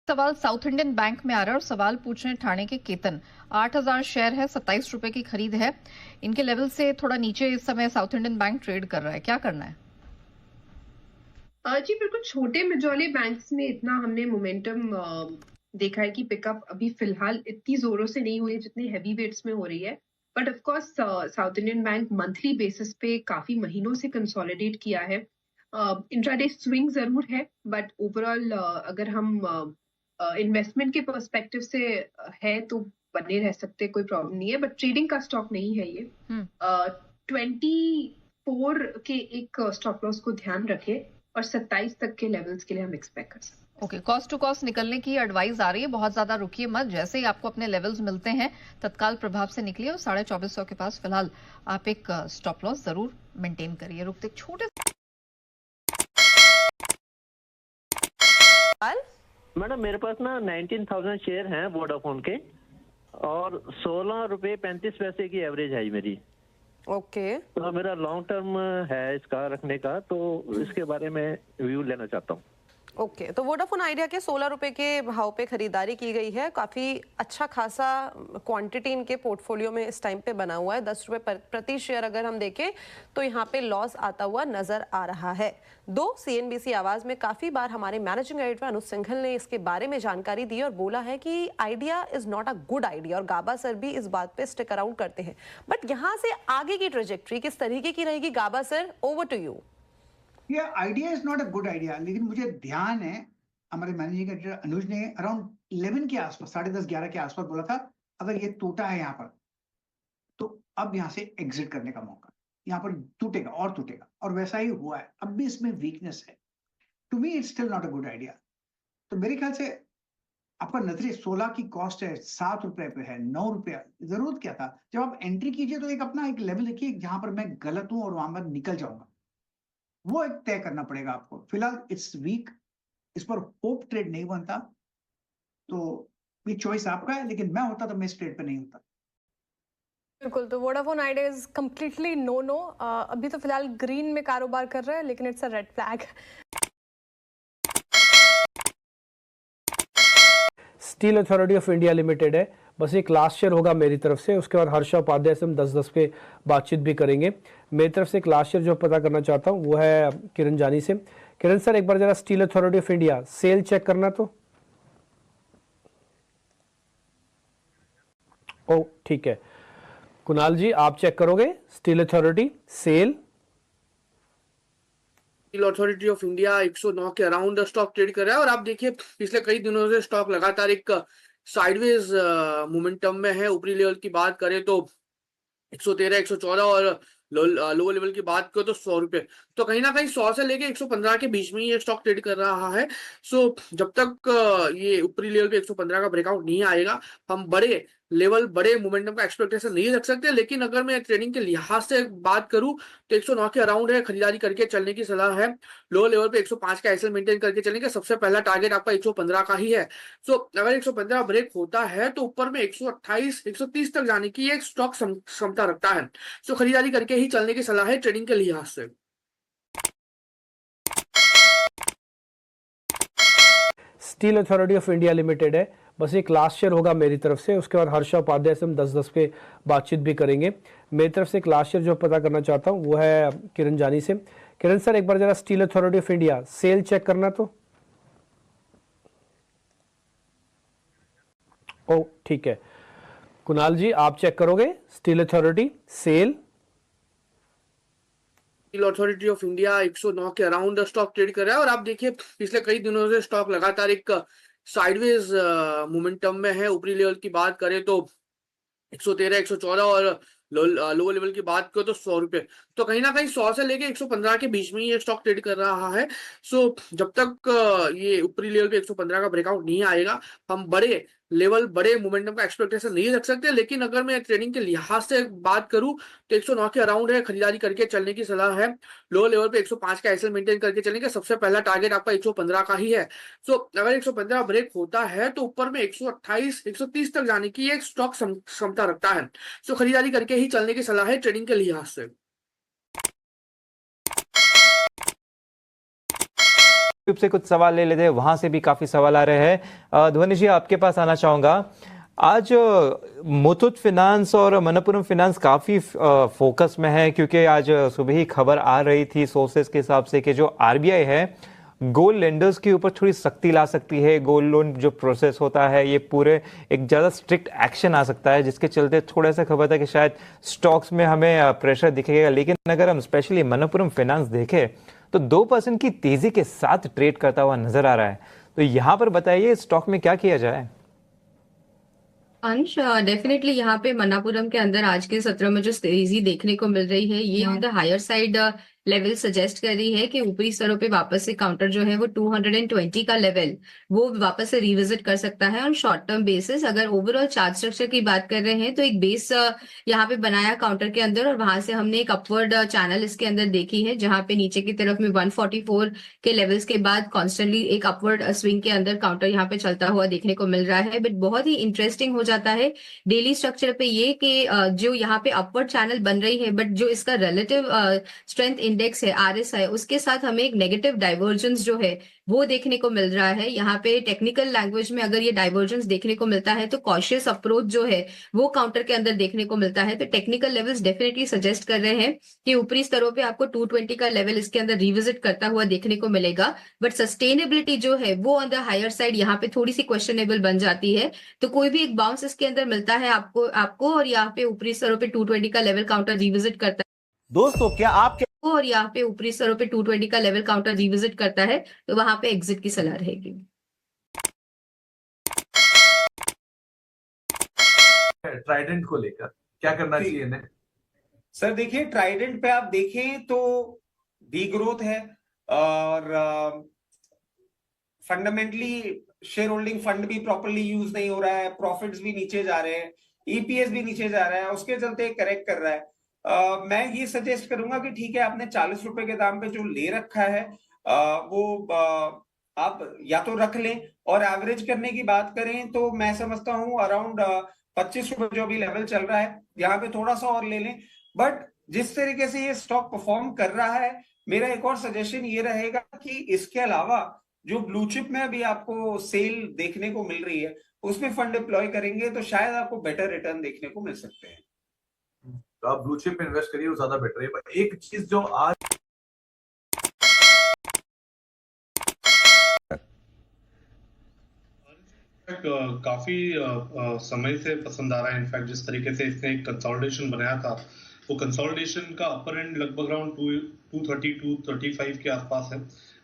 सवाल south Indian bank में आ रहा है और सवाल पूछ रहे हैं ठाणे के केतन। 8,000 शेयर है, 27 रुपए की खरीद है। इनके लेवल से थोड़ा नीचे इस समय साउथ इंडियन बैंक ट्रेड कर रहा है, क्या करना है? जी बिल्कुल, छोटे मिजौले बैंक्स में इतना हमने मोमेंटम देखा है कि पिकअप अभी फिलहाल इतनी जोरों से नहीं हुई है जितनी हैवी वेट्स में हो रही है। But of course south Indian bank monthly basis पे काफी महीनों से कंसोलिडेट किया है। इंट्राडे स्विंग जरूर है, बट ओवरऑल अगर हम इन्वेस्टमेंट के पर्सपेक्टिव से है तो बने रह सकते, कोई प्रॉब्लम नहीं है। बट ट्रेडिंग का स्टॉक नहीं है ये। 24 के एक स्टॉप लॉस को ध्यान रखें और 27 तक के लेवल्स के लिए हम एक्सपेक्ट कर सकते हैं। ओके, कॉस्ट टू कॉस्ट निकलने की एडवाइस आ रही है, बहुत ज्यादा रुकिए मत। जैसे ही आपको अपने लेवल्स मिलते हैं तत्काल प्रभाव से निकलिए और 2450 के पास फिलहाल आप एक स्टॉप लॉस जरूर मेंटेन करिए। रुकते छोटे मैडम मेरे पास ना 19,000 शेयर हैं वोडाफोन के और 16 रुपए 35 पैसे की एवरेज है मेरी। ओके तो मेरा लॉन्ग टर्म है इसका रखने का, तो इसके बारे में व्यू लेना चाहता हूँ। ओके तो वोडाफोन आइडिया के 16 रुपए के भाव पे खरीदारी की गई है। काफी अच्छा खासा क्वांटिटी इनके पोर्टफोलियो में इस टाइम पे बना हुआ है। 10 रुपए प्रति शेयर अगर हम देखें तो यहाँ पे लॉस आता हुआ नजर आ रहा है। CNBC आवाज में काफी बार हमारे मैनेजिंग एडिटर अनुज सिंघल ने इसके बारे में जानकारी दी और बोला है कि idea is not a good idea, और गाबा सर भी इस बात पे स्टिक अराउंड करते हैं। बट यहाँ से आगे की ट्रेजेक्ट्री किस तरीके की रहेगी? गाबा सर, ओवर टू यू। ये idea is not a good idea, लेकिन मुझे ध्यान है हमारे मैनेजिंग एडिटर अनुज ने अराउंड 11 के आसपास, 10:30-11 के आसपास बोला था अगर ये टूटा है यहाँ पर तो अब यहाँ से एग्जिट करने का मौका, यहाँ पर टूटेगा और टूटेगा, और वैसा ही हुआ है। अब भी इसमें वीकनेस है। To me it's still not a good idea. तो मेरे ख्याल से आपका नजरिए 16 की कॉस्ट है, 7 रुपए पे है, 9 रुपया, जरूरत क्या था? जब आप एंट्री कीजिए तो एक अपना एक लेवल देखिए जहां पर मैं गलत हूं और वहां पर निकल जाऊंगा, वो एक तय करना पड़ेगा आपको। फिलहाल इट्स वीक, इस पर होप ट्रेड नहीं बनता, तो ये चॉइस आपका है, लेकिन मैं होता तो मैं इस ट्रेड पे नहीं होता। बिल्कुल, तो Vodafone Idea is completely no. अभी तो फिलहाल ग्रीन में कारोबार कर रहा है, लेकिन it's a red flag. Steel Authority of India limited है, बस एक लास्ट शेयर होगा मेरी तरफ से। उसके बाद हर्षा उपाध्याय से हम 10-10 पे बातचीत भी करेंगे। मेरी तरफ से एक लास्ट शेयर जो पता करना चाहता हूँ वो है किरण जानी से। किरण सर, एक बार जरा Steel Authority of India SAIL check करना तो। ओ ठीक है, कुणाल जी आप चेक करोगे Steel Authority SAIL. Steel Authority of India 109 के अराउंड स्टॉक ट्रेड कर रहा है और आप देखिए पिछले कई दिनों से स्टॉक लगातार एक साइडवेज मोमेंटम में है। ऊपरी लेवल की बात करें तो 113, 114 और लोअर लेवल की बात करो तो 100 रुपए। तो कहीं ना कहीं 100 से लेके 115 के बीच में ये स्टॉक ट्रेड कर रहा है। सो जब तक ये ऊपरी लेवल पे 115 का ब्रेकआउट नहीं आएगा, हम बड़े लेवल, बड़े मोमेंटम का एक्सपेक्टेशन नहीं रख सकते। लेकिन अगर मैं ट्रेडिंग के लिहाज से बात करूं तो 109 के अराउंड है, खरीदारी करके चलने की सलाह है। लोअर लेवल पे 105 का एसएल मेंटेन करके चलेंगे। सबसे पहला टारगेट आपका 115 का ही है। सो अगर 115 ब्रेक होता है तो ऊपर में 128, 130 तक जाने की एक स्टॉक क्षमता रखता है। सो खरीदारी करके ही चलने की सलाह है ट्रेडिंग के लिहाज से। Steel Authority of India limited है, बस एक लास्ट शेयर होगा मेरी तरफ से। उसके बाद हर्षा उपाध्याय से हम 10-10 पे बातचीत भी करेंगे। मेरी तरफ से एक लास्ट शेयर जो पता करना चाहता हूँ वो है किरण जानी से। किरण सर, एक बार जरा Steel Authority of India SAIL check करना तो। ओ ठीक है, कुणाल जी आप चेक करोगे Steel Authority SAIL. Steel Authority of India 109 के अराउंड स्टॉक ट्रेड कर रहा है और आप देखिए पिछले कई दिनों से स्टॉक लगातार एक साइडवेज मोमेंटम में है। ऊपरी लेवल की बात करें तो 113, 114 और लोअर लेवल की बात करो तो 100 रुपए। तो कहीं ना कहीं 100 से लेके 115 के बीच में ये स्टॉक ट्रेड कर रहा है। सो जब तक ये ऊपरी लेवल पे 115 का ब्रेकआउट नहीं आएगा, हम बड़े लेवल, बड़े मोमेंटम का एक्सपेक्टेशन नहीं रख सकते। लेकिन अगर मैं ट्रेडिंग के लिहाज से बात करूं तो 109 के अराउंड है, खरीदारी करके चलने की सलाह है। लोअर लेवल पे 105 का एसएल मेंटेन करके चलेंगे। सबसे पहला टारगेट आपका 115 का ही है। सो अगर 115 ब्रेक होता है तो ऊपर में 128, 130 तक जाने की एक स्टॉक क्षमता रखता है। सो खरीदारी करके ही चलने की सलाह है ट्रेडिंग के लिहाज से। यूट्यूब से कुछ सवाल ले लेते हैं, वहां से भी काफी सवाल आ रहे हैं। ध्वनि जी, आपके पास आना चाहूंगा। आज मुथूट फिनांस और मनप्पुरम फिनांस काफी फोकस में है, क्योंकि आज सुबह ही खबर आ रही थी सोर्सेस के हिसाब से कि जो आरबीआई है गोल्ड लेंडर्स के ऊपर थोड़ी सख्ती ला सकती है। गोल्ड लोन जो प्रोसेस होता है ये पूरे एक ज़्यादा स्ट्रिक्ट एक्शन आ सकता है, जिसके चलते थोड़ा सा खबर था कि शायद स्टॉक्स में हमें प्रेशर दिखेगा। लेकिन अगर हम स्पेशली मनप्पुरम फिनांस देखें तो 2% की तेजी के साथ ट्रेड करता हुआ नजर आ रहा है। तो यहाँ पर बताइए स्टॉक में क्या किया जाए? अंश, डेफिनेटली यहाँ पे मन्नापुरम के अंदर आज के सत्र में जो तेजी देखने को मिल रही है ये on the higher side level suggest कर रही है कि ऊपरी स्तरों पे वापस से काउंटर जो है वो 220 का लेवल वो वापस से रिविजिट कर सकता है ऑन शॉर्ट टर्म बेसिस। अगर ओवरऑल चार्ट स्ट्रक्चर की बात कर रहे हैं तो एक बेस यहाँ पे बनाया काउंटर के अंदर और वहां से हमने एक अपवर्ड चैनल इसके अंदर देखी है, जहां पे नीचे की तरफ में 144 के लेवल्स के बाद कॉन्स्टेंटली एक अपवर्ड स्विंग के अंदर काउंटर यहाँ पे चलता हुआ देखने को मिल रहा है। बट बहुत ही इंटरेस्टिंग हो जाता है डेली स्ट्रक्चर पे ये कि जो यहाँ पे अपवर्ड चैनल बन रही है बट जो इसका रिलेटिव स्ट्रेंथ इंडेक्स है RSI उसके साथ हमें एक नेगेटिव डाइवर्जेंस जो है वो देखने को मिल रहा है। यहाँ पे टेक्निकल लैंग्वेज में अगर ये डाइवर्जेंस देखने को मिलता है तो कॉशियस अप्रोच जो है वो काउंटर के अंदर देखने को मिलता है। तो टेक्निकल लेवल्स डेफिनेटली सजेस्ट कर रहे हैं कि ऊपरी स्तरों पे आपको 220 का लेवल इसके अंदर रिविजिट करता हुआ देखने को मिलेगा। बट सस्टेनेबिलिटी जो है वो ऑन द हायर साइड यहाँ पे थोड़ी सी क्वेश्चनेबल बन जाती है। तो कोई भी एक बाउंस इसके अंदर मिलता है आपको और यहाँ पे ऊपरी स्तरों पे 220 का लेवल काउंटर रिविजिट करता है दोस्तों, क्या आपके और यहाँ पे ऊपरी स्तरों पे 220 का लेवल काउंटर रिविजिट करता है तो वहां पे एग्जिट की सलाह रहेगी। ट्राइडेंट को लेकर क्या करना चाहिए इन्हें? सर देखिए, ट्राइडेंट पे आप देखें तो डी ग्रोथ है और फंडामेंटली शेयर होल्डिंग फंड भी प्रॉपर्ली यूज नहीं हो रहा है, प्रॉफिट्स भी नीचे जा रहे हैं, ईपीएस भी नीचे जा रहा है, उसके चलते करेक्ट कर रहा है। मैं ये सजेस्ट करूंगा कि ठीक है, आपने 40 रुपए के दाम पे जो ले रखा है वो आप या तो रख लें, और एवरेज करने की बात करें तो मैं समझता हूं अराउंड 25 रुपए जो भी लेवल चल रहा है यहाँ पे थोड़ा सा और ले लें। बट जिस तरीके से ये स्टॉक परफॉर्म कर रहा है, मेरा एक और सजेशन ये रहेगा कि इसके अलावा जो ब्लू चिप में अभी आपको सेल देखने को मिल रही है उसमें फंड डिप्लॉय करेंगे तो शायद आपको बेटर रिटर्न देखने को मिल सकते हैं। तो आप ब्लू चिप में इन्वेस्ट करिए, वो ज्यादा बेटर है। पर एक चीज जो आज काफी समय से पसंद आ रहा है। इनफैक्ट जिस तरीके से इसने एक कंसोलिडेशन बनाया था, वो कंसोलिडेशन का अपर एंड लगभग अराउंड 230-235 के आसपास है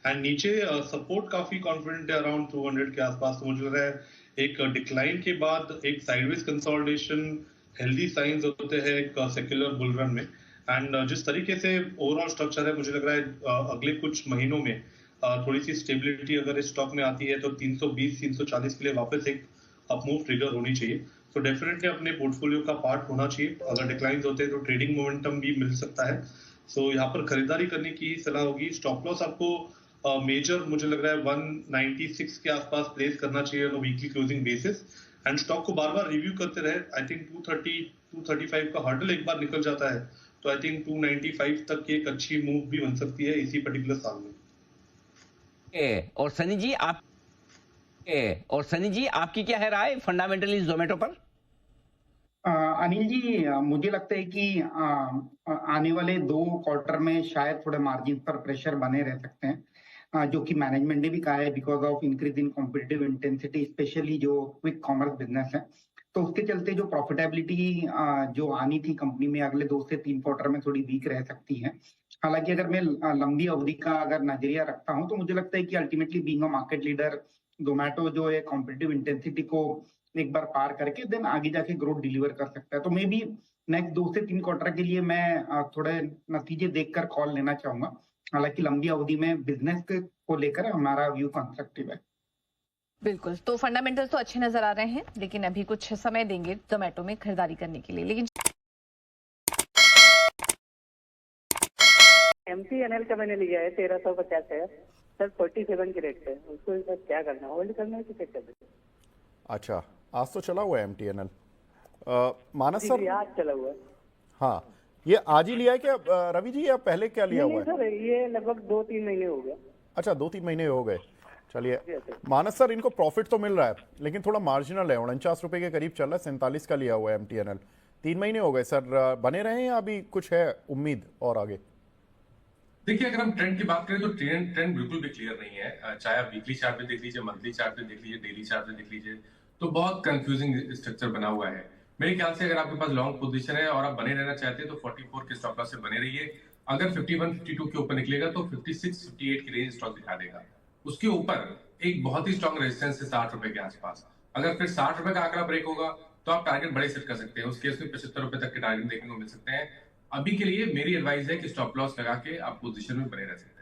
एंड नीचे सपोर्ट काफी कॉन्फिडेंट है अराउंड 200 के आसपास। तो मुझे लग रहा है एक डिक्लाइन के बाद एक साइडवेज कंसोलिडेशन हेल्दी साइंस होते हैं एक सेक्युलर बुल रन में। एंड जिस तरीके से ओवरऑल स्ट्रक्चर है, मुझे लग रहा है अगले कुछ महीनों में थोड़ी सी स्टेबिलिटी अगर इस स्टॉक में आती है तो 320-340 के लिए वापस एक अपमूव ट्रिगर होनी चाहिए। तो डेफिनेटली अपने पोर्टफोलियो का पार्ट होना चाहिए। अगर डिक्लाइंस होते हैं तो ट्रेडिंग मोमेंटम भी मिल सकता है। सो यहाँ पर खरीदारी करने की सलाह होगी। स्टॉप लॉस आपको मेजर मुझे लग रहा है 196 के आसपास प्लेस करना चाहिए weekly closing basis and stock को बार बार रिव्यू करते रहे। आई थिंक 230-235 का हर्डल एक बार निकल जाता है तो आई थिंक 295 तक की एक अच्छी मूव भी बन सकती है इसी पर्टिकुलर साल में। और सनी जी आपकी क्या है राय फंडामेंटली जोमेटो पर? अनिल जी, मुझे लगता है कि आने वाले 2 क्वार्टर में शायद थोड़े मार्जिन पर प्रेशर बने रह सकते हैं, जो कि मैनेजमेंट ने भी कहा है because of increase in competitive intensity, specially जो क्विक कॉमर्स बिजनेस है। तो उसके चलते जो प्रॉफिटेबिलिटी जो आनी थी कंपनी में अगले 2 से 3 क्वार्टर में थोड़ी वीक रह सकती है। हालांकि अगर मैं लंबी अवधि का अगर नजरिया रखता हूं तो मुझे लगता है कि ultimately being a market leader Zomato जो है कॉम्पिटिटिव इंटेंसिटी को एक बार पार करके देन आगे जाके ग्रोथ डिलीवर कर सकता है। तो मे बी नेक्स्ट 2 से 3 क्वार्टर के लिए मैं थोड़े नतीजे देखकर कॉल लेना चाहूंगा। हालांकि लंबी अवधि में बिजनेस को लेकर हमारा व्यू कंस्ट्रक्टिव है। बिल्कुल, तो फंडामेंटल तो अच्छे नजर आ रहे हैं, लेकिन अभी कुछ समय देंगे जोमेटो में खरीदारी करने के लिए। लेकिन MTNL का मैंने लिया है 1350 है सर, 47 के रेट पे। उसको सर क्या करना, होल्ड करना है कि चेक करना है? अच्छा, आज तो चला हुआ है MTNL। मानस सर आज चला हुआ है। हाँ, ये आज ही लिया है क्या रवि जी, या पहले क्या लिया हुआ है? सर ये लगभग 2-3 महीने हो गया। अच्छा 2-3 महीने हो गए, चलिए। मानस सर, इनको प्रॉफिट तो मिल रहा है लेकिन थोड़ा मार्जिनल है, 49 रुपए के करीब चल रहा है, 47 का लिया हुआ है MTNL। 3 महीने हो गए सर, बने रहे या अभी कुछ है उम्मीद और आगे? देखिए, अगर हम ट्रेंड की बात करें तो ट्रेंड बिल्कुल भी क्लियर नहीं है। चाहे आप वीकली चार्ट पे देख लीजिए, मंथली चार्ट पे देख लीजिए, डेली चार्ट पे देख लीजिए, तो बहुत कंफ्यूजिंग स्ट्रक्चर बना हुआ है। मेरे ख्याल से अगर आपके पास लॉन्ग पोजीशन है और आप बने रहना चाहते हैं तो 44 के स्टॉप लॉस से बने रहिए। अगर 51, 52 के ऊपर निकलेगा तो 56, 58 की रेंज स्टॉक दिखा देगा। उसके ऊपर एक बहुत ही स्ट्रॉन्ग रेजिस्टेंस है 60 रुपए के आसपास। अगर फिर 60 रुपए का आंकड़ा ब्रेक होगा तो आप टारगेट बड़े सेट कर सकते हैं। उस केस में 75 रुपए तक के टारगेट देखने को मिल सकते हैं। अभी के लिए मेरी एडवाइस है कि स्टॉप लॉस लगा के आप पोजीशन में बने रह सकते हैं।